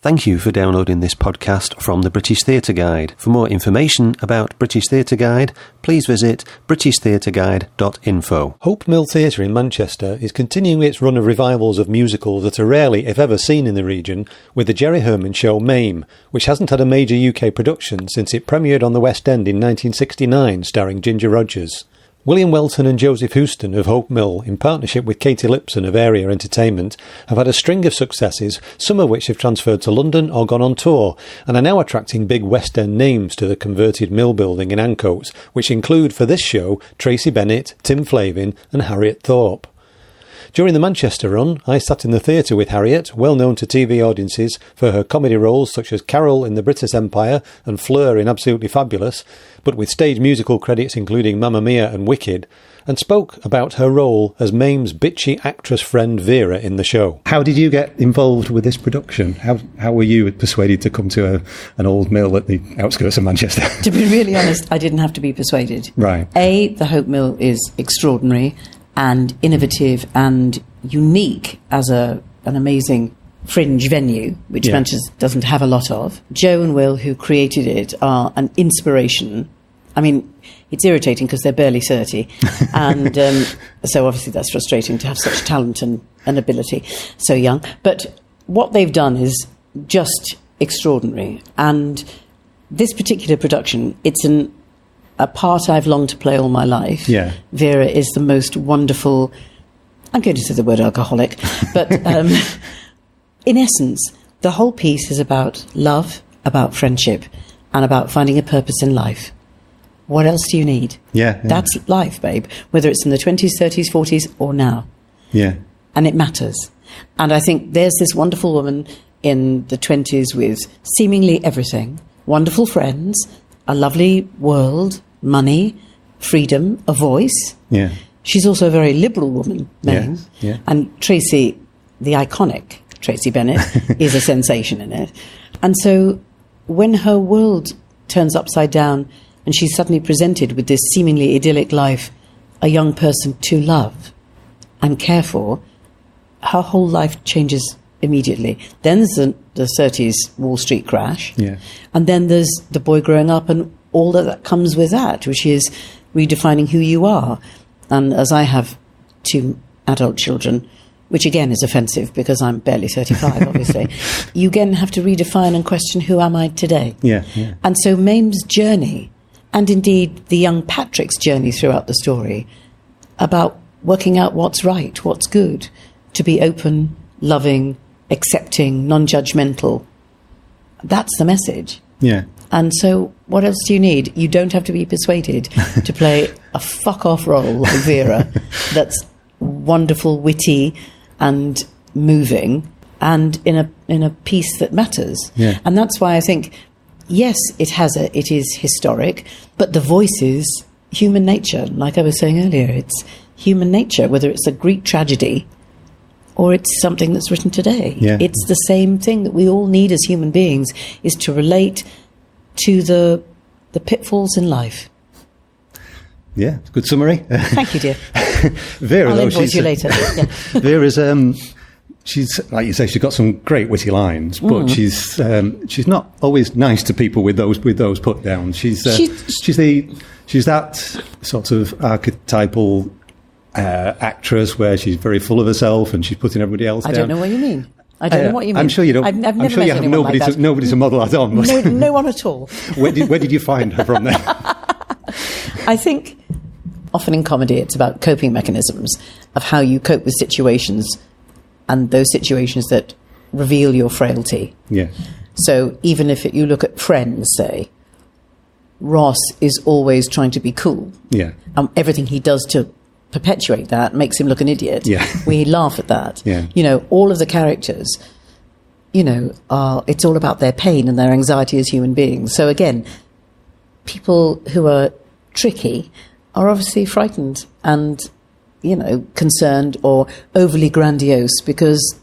Thank you for downloading this podcast from the British Theatre Guide. For more information about British Theatre Guide, please visit britishtheatreguide.info. Hope Mill Theatre in Manchester is continuing its run of revivals of musicals that are rarely, if ever, seen in the region, with the Jerry Herman show Mame, which hasn't had a major UK production since it premiered on the West End in 1969, starring Ginger Rogers. William Welton and Joseph Houston of Hope Mill, in partnership with Katie Lipson of Area Entertainment, have had a string of successes, some of which have transferred to London or gone on tour, and are now attracting big West End names to the converted mill building in Ancoats, which include, for this show, Tracie Bennett, Tim Flavin and Harriet Thorpe. During the Manchester run, I sat in the theatre with Harriet, well known to TV audiences for her comedy roles such as Carole in the Brittas Empire and Fleur in Absolutely Fabulous, but with stage musical credits including Mamma Mia and Wicked, and spoke about her role as Mame's bitchy actress friend Vera in the show. How did you get involved with this production? How were you persuaded to come to an old mill at the outskirts of Manchester? To be really honest, I didn't have to be persuaded. Right. The Hope Mill is extraordinary and innovative and unique as an amazing fringe venue, which Manchester doesn't have a lot of. Joe and Will, who created it, are an inspiration. I mean, it's irritating because they're barely 30, and so obviously that's frustrating to have such talent and ability so young. But what they've done is just extraordinary. And this particular production, it's a part I've longed to play all my life. Yeah. Vera is the most wonderful, I'm going to say the word alcoholic, but in essence, the whole piece is about love, about friendship, and about finding a purpose in life. What else do you need? Yeah. That's life, babe, whether it's in the 20s, 30s, 40s, or now. Yeah. And it matters. And I think there's this wonderful woman in the 20s with seemingly everything, wonderful friends, a lovely world, money, freedom, a voice. Yeah. She's also a very liberal woman, Mame. Yeah. And Tracie, the iconic Tracie Bennett, is a sensation in it. And so when her world turns upside down and she's suddenly presented with this seemingly idyllic life, a young person to love and care for, her whole life changes immediately. Then there's the 30s Wall Street crash. Yeah. And then there's the boy growing up and all that comes with that, which is redefining who you are. And as I have 2 adult children, which again is offensive because I'm barely 35, obviously, you again have to redefine and question, who am I today? Yeah. And so Mame's journey, and indeed the young Patrick's journey throughout the story, about working out what's right, what's good, to be open, loving, accepting, non-judgmental. That's the message. Yeah. And so what else do you need? You don't have to be persuaded to play a fuck-off role like Vera that's wonderful, witty and moving and in a piece that matters. Yeah. And that's why I think, yes, it is historic, but the voice is human nature. Like I was saying earlier, it's human nature, whether it's a Greek tragedy or it's something that's written today. Yeah. It's the same thing that we all need as human beings, is to relate to the pitfalls in life. Yeah, good summary. Thank you, dear. Vera, I'll invoice you later. Yeah. Vera's, she's, like you say, she's got some great witty lines, but she's not always nice to people with those put downs. She's that sort of archetypal actress where she's very full of herself and she's putting everybody else down. I don't know what you mean. I'm sure you don't. I've never I'm sure you have nobody to model that on. No one at all. Where did you find her from there? I think often in comedy it's about coping mechanisms of how you cope with situations, and those situations that reveal your frailty. Yeah. So even if you look at Friends, say, Ross is always trying to be cool. Yeah. Everything he does to perpetuate that makes him look an idiot. Yeah. We laugh at that. Yeah. You know, all of the characters, it's all about their pain and their anxiety as human beings. So again, people who are tricky are obviously frightened and, concerned or overly grandiose because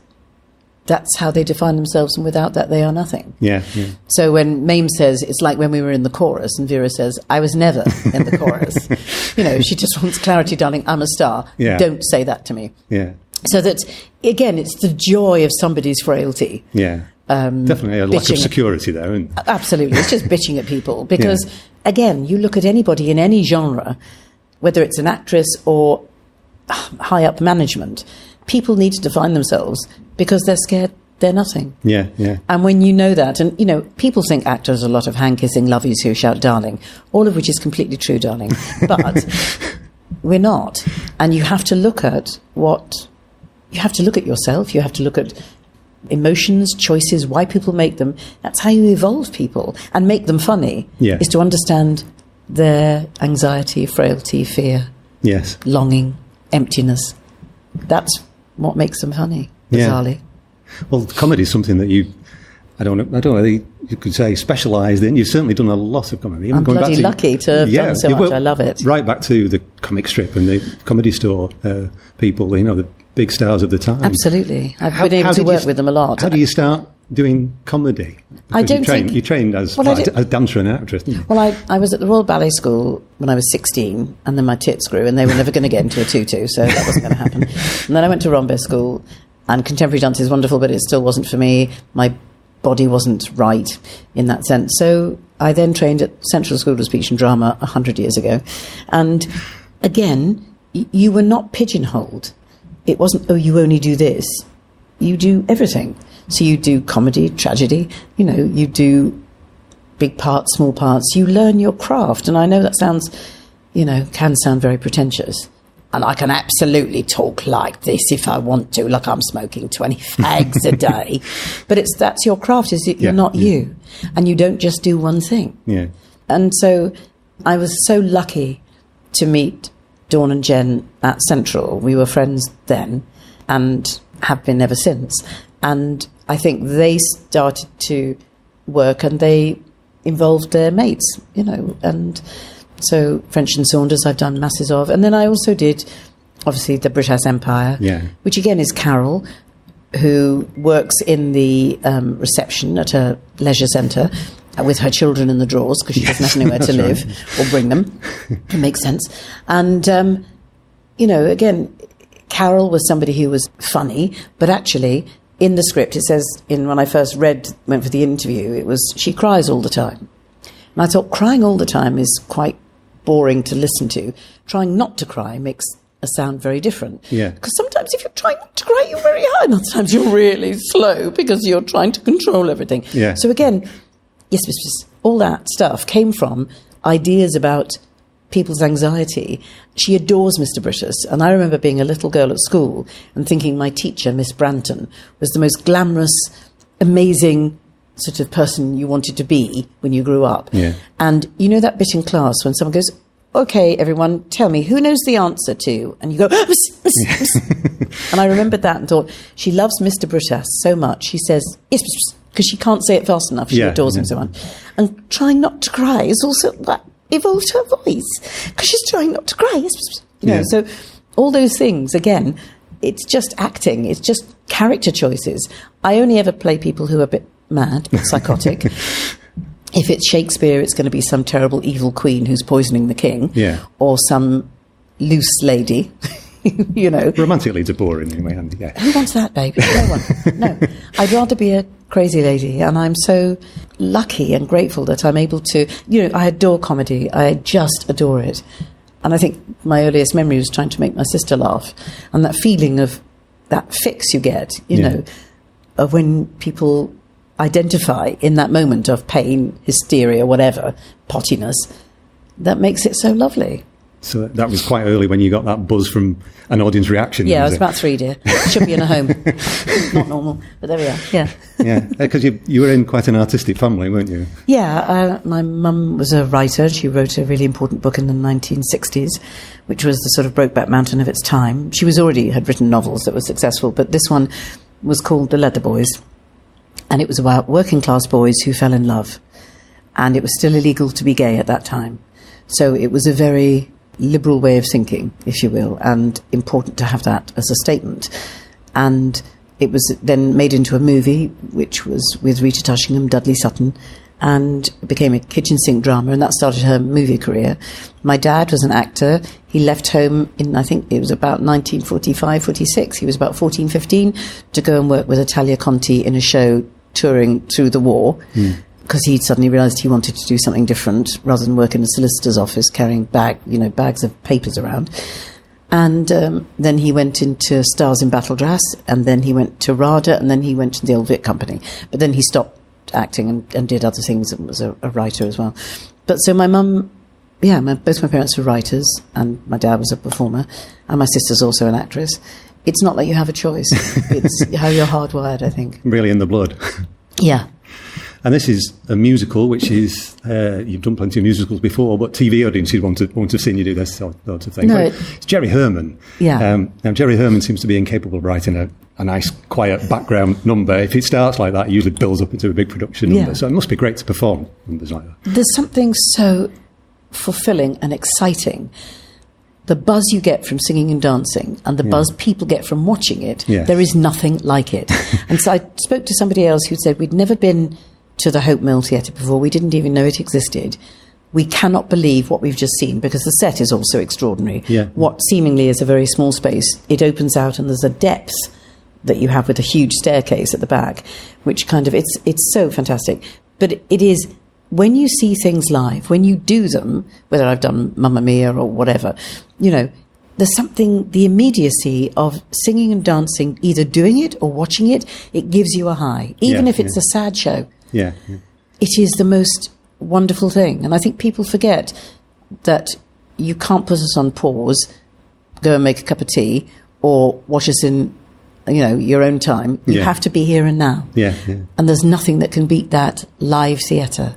that's how they define themselves, and without that they are nothing. Yeah. So when Mame says, it's like when we were in the chorus, and Vera says, I was never in the chorus. She just wants clarity, darling, I'm a star. Yeah. Don't say that to me. Yeah. So that, again, it's the joy of somebody's frailty. Yeah. Definitely a lack of security there. Absolutely. It's just bitching at people. Because, again, you look at anybody in any genre, whether it's an actress or high-up management, people need to define themselves because they're scared they're nothing. Yeah, yeah. And when you know that, and, people think actors are a lot of hand-kissing lovies who shout darling, all of which is completely true, darling. But we're not. And you have to look at you have to look at yourself, you have to look at emotions, choices, why people make them. That's how you evolve people and make them funny, is to understand their anxiety, frailty, fear, longing, emptiness. That's what makes them funny, bizarrely. Well, comedy is something that I don't know whether you could say specialised in. You've certainly done a lot of comedy. I'm bloody lucky to have done so much. I love it. Right back to the comic strip and the Comedy Store people, the big stars of the time. Absolutely. I've been able to work with them a lot. How do you start doing comedy? You trained as a dancer and actress, didn't you? Well, I was at the Royal Ballet School when I was 16, and then my tits grew, and they were never going to get into a tutu, so that wasn't going to happen. And then I went to Rambert School, and contemporary dance is wonderful, but it still wasn't for me. My body wasn't right in that sense. So I then trained at Central School of Speech and Drama 100 years ago. And again, you were not pigeonholed. It wasn't, you only do this. You do everything. So you do comedy, tragedy, you do big parts, small parts. You learn your craft. And I know that sounds, can sound very pretentious. And I can absolutely talk like this if I want to, like I'm smoking 20 fags a day. But that's your craft, you're not you. And you don't just do one thing. Yeah. And so I was so lucky to meet Dawn and Jen at Central. We were friends then and have been ever since. And I think they started to work and they involved their mates, and... So French and Saunders I've done masses of. And then I also did, obviously, the Brittas Empire, which again is Carole, who works in the reception at a leisure centre with her children in the drawers because she doesn't have anywhere to live or bring them. It makes sense. And, again, Carole was somebody who was funny, but actually in the script it says, when I first went for the interview, it was, she cries all the time. And I thought crying all the time is quite boring to listen to. Trying not to cry makes a sound very different. Yeah. Because sometimes if you're trying not to cry, you're very high. And other times you're really slow because you're trying to control everything. Yeah. So again, yes, all that stuff came from ideas about people's anxiety. She adores Mr. Brittas. And I remember being a little girl at school and thinking my teacher, Miss Branton, was the most glamorous, amazing sort of person you wanted to be when you grew up. Yeah. And that bit in class when someone goes, okay, everyone, tell me, who knows the answer to? And you go, miss. And I remembered that and thought, she loves Mr. Brittas so much. She says, yes, because she can't say it fast enough. She adores him so much. And trying not to cry is also that evolved her voice because she's trying not to cry. Yes, so all those things, again, it's just acting. It's just character choices. I only ever play people who are a bit mad, psychotic. If it's Shakespeare, it's going to be some terrible evil queen who's poisoning the king, or some loose lady, Romantic leads are boring anyway. Who wants that, baby? No one. No. I'd rather be a crazy lady, and I'm so lucky and grateful that I'm able to, I adore comedy. I just adore it. And I think my earliest memory was trying to make my sister laugh, and that feeling of that fix you get, of when people identify in that moment of pain, hysteria, whatever, pottiness, that makes it so lovely. So that was quite early when you got that buzz from an audience reaction. Yeah, I was about 3, dear. Should be in a home. Not normal, but there we are. Yeah. Yeah, because you were in quite an artistic family, weren't you? Yeah, my mum was a writer. She wrote a really important book in the 1960s, which was the sort of Brokeback Mountain of its time. She had written novels that were successful, but this one was called The Leather Boys. And it was about working class boys who fell in love. And it was still illegal to be gay at that time. So it was a very liberal way of thinking, if you will, and important to have that as a statement. And it was then made into a movie, which was with Rita Tushingham, Dudley Sutton, and it became a kitchen sink drama, and that started her movie career. My dad was an actor. He left home in, I think it was about 1945, 46. He was about 14, 15, to go and work with Italia Conti in a show touring through the war, because he'd suddenly realised he wanted to do something different rather than work in a solicitor's office carrying bags of papers around. And then he went into Stars in Battledrass, and then he went to RADA, and then he went to the Old Vic Company. But then he stopped acting and did other things and was a writer as well. But so my mum, both my parents were writers, and my dad was a performer, and my sister's also an actress. It's not like you have a choice. It's how you're hardwired, I think. Really in the blood. Yeah. And this is a musical, which is, you've done plenty of musicals before, but TV audiences won't have seen you do this sort of thing. No, it's Jerry Herman. Yeah. Now, Jerry Herman seems to be incapable of writing a nice, quiet background number. If it starts like that, it usually builds up into a big production number. So it must be great to perform numbers like that. There's something so fulfilling and exciting. The buzz you get from singing and dancing and the buzz people get from watching it, there is nothing like it. And so I spoke to somebody else who said we'd never been to the Hope Mill Theatre before. We didn't even know it existed. We cannot believe what we've just seen, because the set is also extraordinary. Yeah. What seemingly is a very small space, it opens out and there's a depth that you have with a huge staircase at the back, which kind of, it's so fantastic. But it is, when you see things live, when you do them, whether I've done Mamma Mia or whatever, there's something, the immediacy of singing and dancing, either doing it or watching it, it gives you a high. Even if it's a sad show. Yeah. It is the most wonderful thing. And I think people forget that you can't put us on pause, go and make a cup of tea, or watch us in, your own time. You have to be here and now. Yeah. And there's nothing that can beat that live theatre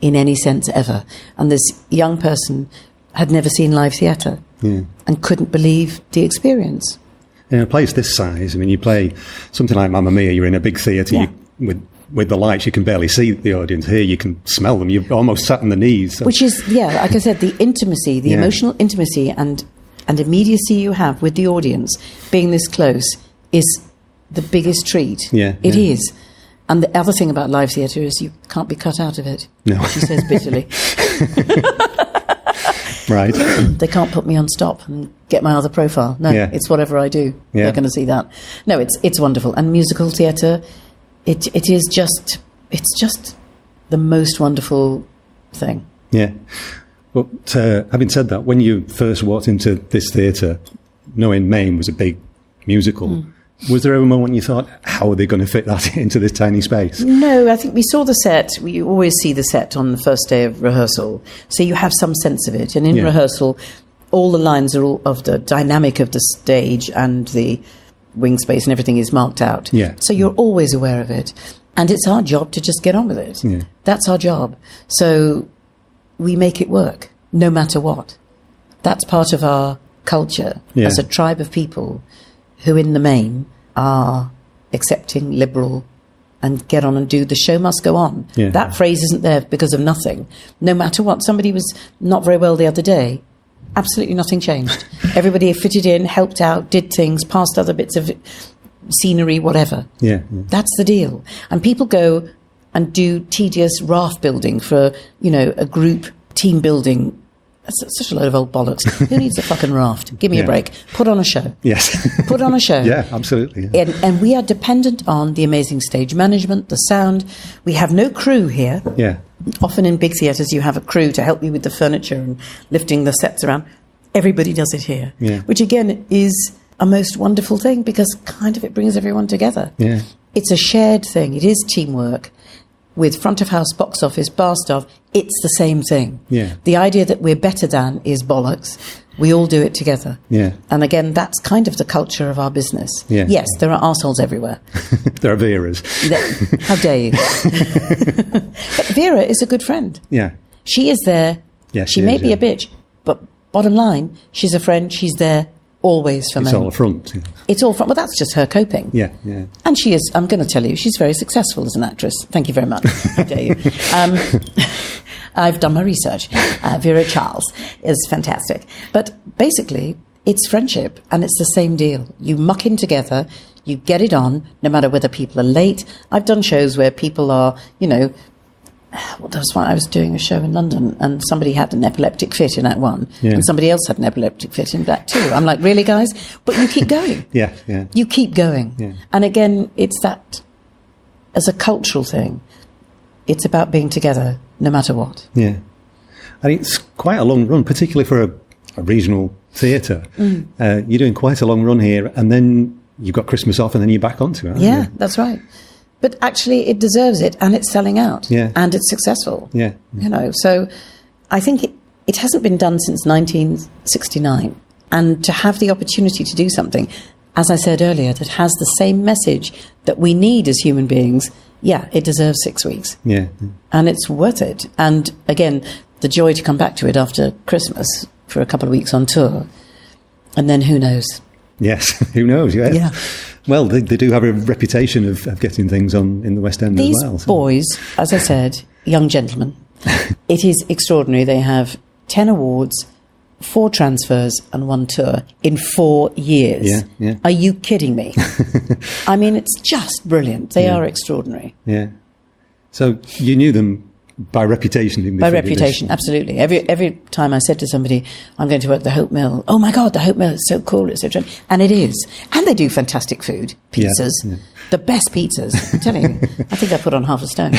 in any sense ever. And this young person had never seen live theatre and couldn't believe the experience. In a place this size, I mean, you play something like Mamma Mia, you're in a big theatre with the lights, you can barely see the audience. Here you can smell them. You've almost sat on the knees. So. Which is, like I said, the intimacy, the emotional intimacy and immediacy you have with the audience being this close is the biggest treat. It is. And the other thing about live theatre is you can't be cut out of it. No. She says bitterly. Right. They can't put me on stop and get my other profile. No, it's whatever I do. They're going to see that. No, it's wonderful. And musical theatre, it's just the most wonderful thing. Yeah. But having said that, when you first walked into this theatre, knowing Mame was a big musical, was there a moment you thought, how are they going to fit that into this tiny space? No, I think we saw the set. We always see the set on the first day of rehearsal, so you have some sense of it. And in rehearsal, all the lines are all of the dynamic of the stage and the wing space and everything is marked out. Yeah. So you're always aware of it. And it's our job to just get on with it. Yeah. That's our job. So we make it work, no matter what. That's part of our culture as a tribe of people who in the main are accepting, liberal, and get on and do. The show must go on. Yeah. That phrase isn't there because of nothing. No matter what. Somebody was not very well the other day. Absolutely nothing changed. Everybody fitted in, helped out, did things, passed other bits of scenery, whatever. Yeah. That's the deal. And people go and do tedious raft building for, a group team building. That's such a load of old bollocks. Who needs a fucking raft? Give me a break. Put on a show. Yes. Put on a show. Yeah, absolutely. Yeah. And we are dependent on the amazing stage management, the sound. We have no crew here. Yeah. Often in big theatres you have a crew to help you with the furniture and lifting the sets around. Everybody does it here. Yeah. Which again is a most wonderful thing because kind of it brings everyone together. Yeah. It's a shared thing. It is teamwork. With front of house, box office, bar staff, it's the same thing. Yeah. The idea that we're better than is bollocks. We all do it together. Yeah. And again, that's kind of the culture of our business. Yeah. Yes, there are arseholes everywhere. There are Veras. How dare you? But Vera is a good friend. Yeah. She is there. Yeah, she may be a bitch, but bottom line, she's a friend. She's there always for me. It's all a front. Yeah. It's all front. Well, that's just her coping. Yeah, yeah. And she is, I'm going to tell you, she's very successful as an actress. Thank you very much. How dare you? I've done my research. Vera Charles is fantastic. But basically, it's friendship, and it's the same deal. You muck in together, you get it on, no matter whether people are late. I've done shows where people are, well, there was one, I was doing a show in London and somebody had an epileptic fit in Act 1 and somebody else had an epileptic fit in Act 2. I'm like, really, guys? But you keep going. Yeah, yeah. You keep going. Yeah. And again, it's that as a cultural thing, it's about being together no matter what. Yeah. And it's quite a long run, particularly for a regional theatre. You're doing quite a long run here, and then you've got Christmas off, and then you're back onto it, aren't you? That's right. But actually, it deserves it, and it's selling out, and it's successful. Yeah. You know, so I think it hasn't been done since 1969. And to have the opportunity to do something, as I said earlier, that has the same message that we need as human beings, it deserves 6 weeks. Yeah. And it's worth it. And again, the joy to come back to it after Christmas for a couple of weeks on tour. And then who knows? Yes, who knows, Yeah. Well, they do have a reputation of getting things on in the West End These as well. These boys, as I said, young gentlemen, it is extraordinary. They have 10 awards, 4 transfers and 1 tour in 4 years. Yeah. Are you kidding me? I mean, it's just brilliant. They are extraordinary. Yeah. So you knew them by reputation? By reputation, absolutely. Every time I said to somebody, I'm going to work the Hope Mill, oh my God, the Hope Mill is so cool, it's so trendy. And it is. And they do fantastic food, pizzas, the best pizzas. I'm telling you, I think I put on half a stone.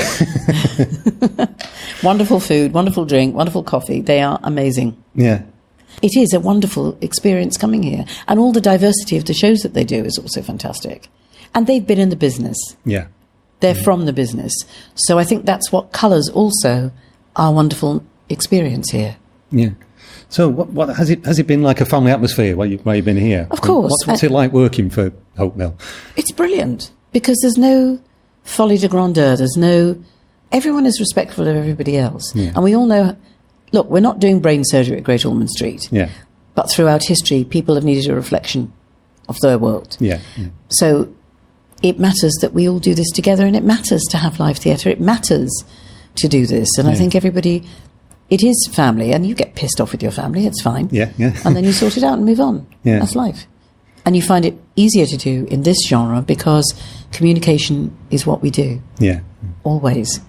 Wonderful food, wonderful drink, wonderful coffee. They are amazing. Yeah. It is a wonderful experience coming here. And all the diversity of the shows that they do is also fantastic. And they've been in the business. Yeah. They're from the business. So I think that's what colours also our wonderful experience here. Yeah. So what has it been like a family atmosphere while you've been here? Of course. What's it like working for Hope Mill? It's brilliant because there's no folie de grandeur. Everyone is respectful of everybody else. Yeah. And we all know, look, we're not doing brain surgery at Great Ormond Street. Yeah. But throughout history, people have needed a reflection of their world. Yeah. So it matters that we all do this together, and it matters to have live theatre. It matters to do this. And I think everybody, it is family, and you get pissed off with your family, it's fine. Yeah. And then you sort it out and move on. Yeah. That's life. And you find it easier to do in this genre because communication is what we do. Yeah. Always.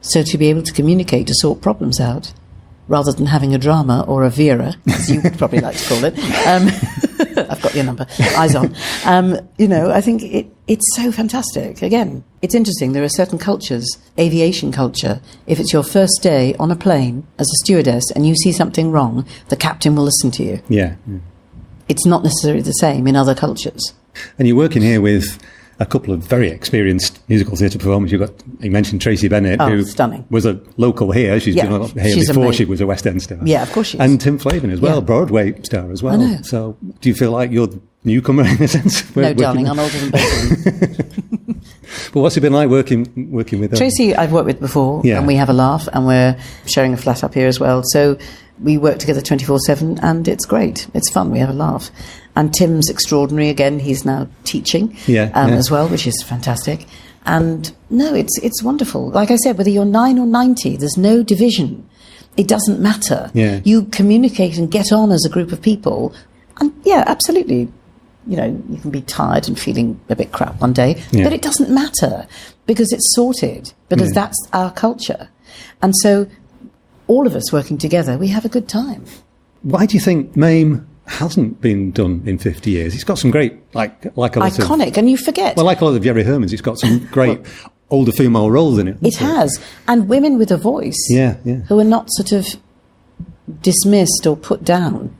So to be able to communicate, to sort problems out, rather than having a drama or a Vera, as you would probably like to call it. I've got your number. Eyes on. I think it's so fantastic. Again, it's interesting. There are certain cultures, aviation culture. If it's your first day on a plane as a stewardess and you see something wrong, the captain will listen to you. Yeah. It's not necessarily the same in other cultures. And you're working here with a couple of very experienced musical theatre performers. You mentioned Tracie Bennett, who stunning. Was a local here. She's been here before amazing. She was a West End star. Yeah, of course she is. And Tim Flavin as well, Broadway star as well. I know. So do you feel like you're the newcomer in a sense? No, darling, I'm older than both of them. But what's it been like working with them? Tracie I've worked with before, and we have a laugh, and we're sharing a flat up here as well. So we work together 24/7, and it's great. It's fun. We have a laugh. And Tim's extraordinary. Again, he's now teaching as well, which is fantastic. And no, it's wonderful. Like I said, whether you're 9 or 90, there's no division. It doesn't matter. Yeah. You communicate and get on as a group of people. And absolutely. You can be tired and feeling a bit crap one day, but it doesn't matter because it's sorted, because that's our culture. And so all of us working together, we have a good time. Why do you think Mame hasn't been done in 50 years? It's got some great, like a lot iconic, and you forget. Well, like a lot of Jerry Herman's, it's got some great older female roles in it. It has, and women with a voice who are not sort of dismissed or put down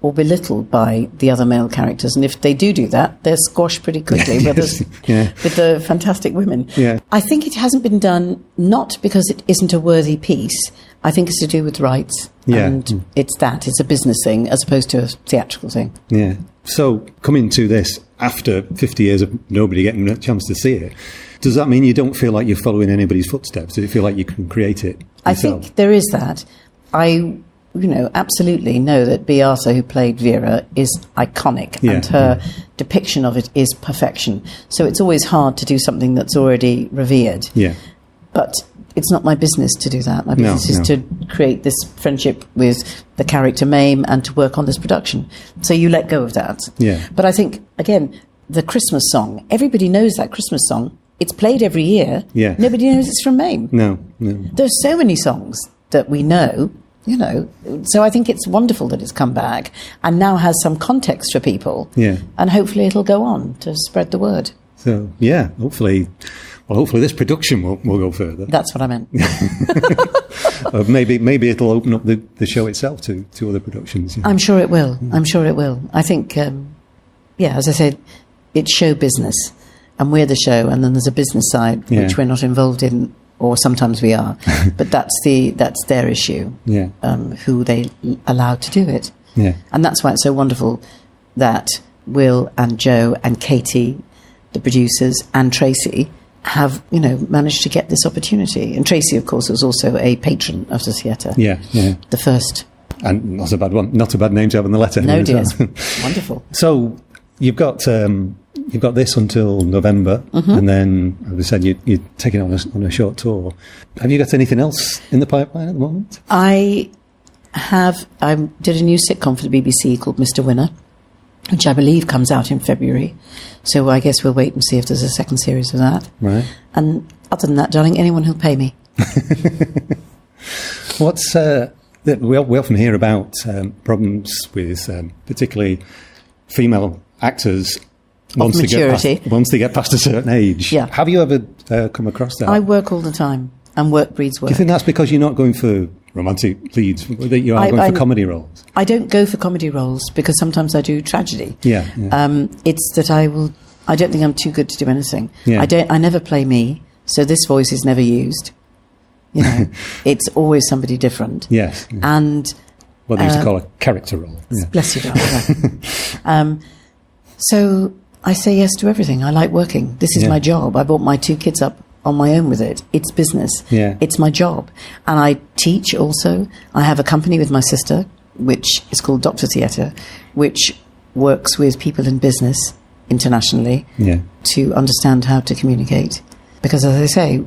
or belittled by the other male characters. And if they do that, they're squashed pretty quickly with the fantastic women. Yeah. I think it hasn't been done not because it isn't a worthy piece. I think it's to do with rights. Yeah. And it's a business thing as opposed to a theatrical thing. Yeah. So coming to this after 50 years of nobody getting a chance to see it, does that mean you don't feel like you're following anybody's footsteps? Does it feel like you can create it yourself? I think there is that. I absolutely know that Bea Arthur, who played Vera, is iconic, and her depiction of it is perfection. So it's always hard to do something that's already revered. Yeah. But it's not my business to do that. My business is to create this friendship with the character Mame and to work on this production. So you let go of that. Yeah. But I think, again, the Christmas song, everybody knows that Christmas song. It's played every year. Yeah. Nobody knows it's from Mame. No. There's so many songs that we know. So I think it's wonderful that it's come back and now has some context for people. Yeah. And hopefully it'll go on to spread the word. So, hopefully Well, hopefully this production will go further. That's what I meant. Maybe it'll open up the show itself to other productions. I'm sure it will. I'm sure it will. I think, as I said, it's show business, and we're the show, and then there's a business side which we're not involved in, or sometimes we are. But that's their issue. Yeah. Who they allowed to do it. Yeah. And that's why it's so wonderful that Will and Joe and Katie, the producers, and Tracie have, managed to get this opportunity. And Tracie, of course, was also a patron of the theatre. Yeah, yeah. The first. And not a bad one. Not a bad name to have on the letter. No, dear. Wonderful. So you've got this until November, and then, as I said, you're taking it on a short tour. Have you got anything else in the pipeline at the moment? I did a new sitcom for the BBC called Mr. Winner, which I believe comes out in February. So I guess we'll wait and see if there's a second series of that. Right. And other than that, darling, anyone who'll pay me. We often hear about problems with particularly female actors once they get past a certain age. Yeah. Have you ever come across that? I work all the time, and work breeds work. Do you think that's because you're not going for romantic leads, that you are going for comedy roles? I don't go for comedy roles because sometimes I do tragedy. Yeah. It's that I don't think I'm too good to do anything. Yeah. I never play me, so this voice is never used. It's always somebody different. Yes. And what they used to call a character role. Yeah. Bless you, darling. So I say yes to everything. I like working. This is my job. I brought my 2 kids up on my own with it. It's business. Yeah. It's my job. And I teach also. I have a company with my sister, which is called Dr. Theatre, which works with people in business internationally to understand how to communicate. Because, as I say,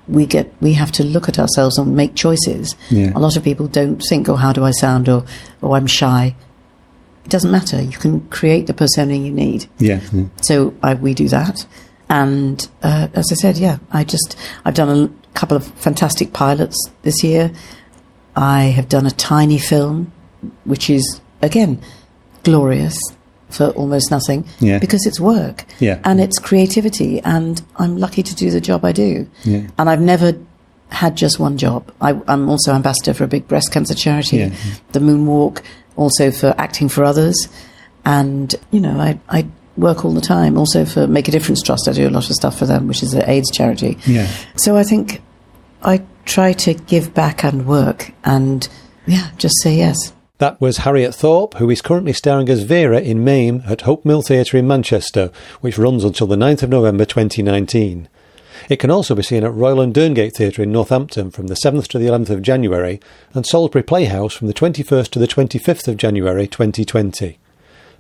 we have to look at ourselves and make choices. Yeah. A lot of people don't think, how do I sound, or I'm shy. It doesn't matter. You can create the persona you need. Yeah. So we do that. And as I said, I've done a couple of fantastic pilots this year. I have done a tiny film, which is, again, glorious for almost nothing because it's work and it's creativity, and I'm lucky to do the job I do. Yeah. And I've never had just one job. I'm also ambassador for a big breast cancer charity, the Moonwalk, also for acting for others. And, I work all the time. Also for Make a Difference Trust, I do a lot of stuff for them, which is an AIDS charity. Yeah. So I think I try to give back and work and, just say yes. That was Harriet Thorpe, who is currently starring as Vera in Mame at Hope Mill Theatre in Manchester, which runs until the 9th of November 2019. It can also be seen at Royal and Derngate Theatre in Northampton from the 7th to the 11th of January and Salisbury Playhouse from the 21st to the 25th of January 2020.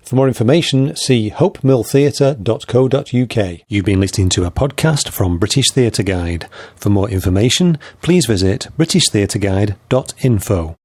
For more information, see hopemilltheatre.co.uk. You've been listening to a podcast from British Theatre Guide. For more information, please visit britishtheatreguide.info.